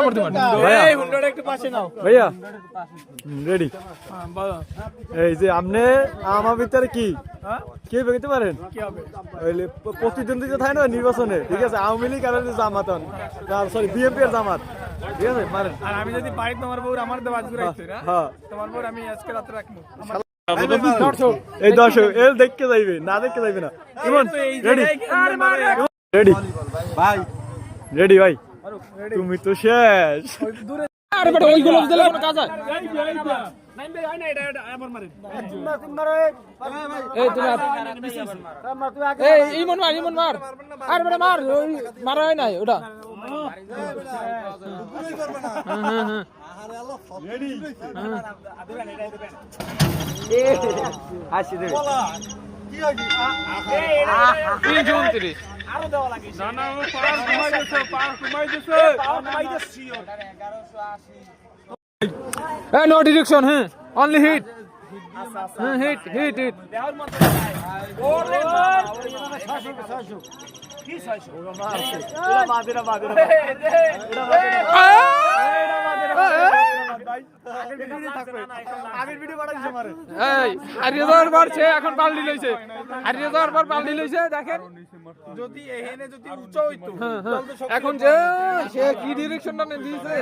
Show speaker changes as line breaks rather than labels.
করতে পারেন
এই হুন্ডাটা একটু পাশে নাও
ভাইয়া রেডি এই যে আপনি আমার ভিতরে কি কি বেরোতে পারেন প্রতিদ্বন্দ্বিতা থাকে না নির্বাচনে ঠিক আছে আওয়ামী লীগ আর জামাত সরি বিএনপি আর জামাত ঠিক আছে মারেন
আর আমি যদি পারি তোমার বউর আমার দেওয়া ঘুরাইতে না
হ্যাঁ
তোমার বউর আমি আজকে রাতে রাখবো
এই দর্শক এল দেখতে যাইবে না দেখতে যাইবে না ইমন রেডি রেডি
ভাই
রেডি ভাই তুমি তো শেষ
আরে বেটা ওই গোলাপ দিলে কোনো কাজ হয়
নাইম ভাই হয় না এটা আবার মারেন
এই তুমি এই ইমন মার আরে বেটা মার ওই মারা হয় নাই ওটা
রেডি
হাসি দেবে
কি হইছে
329
আরো দেওয়া লাগে
না না ও পার কমাই দিছে
এই নো ডিরেকশন হ্যাঁ অনলি হিট হ্যাঁ হিট হিট হিট
দেওয়ার মত নাই ওরে কি 600 এটা বাদেরা আগের ভিডিও বাড়াইছে মারে
এই হারিয়ে যাওয়ার পর সে এখন পাল্টি লইছে হারিয়ে যাওয়ার পর পাল্টি লইছে দেখেন
যদি এখানে যদি উচ্চ হইতো
এখন যে সে কি ডিরেকশনটা দিয়েছে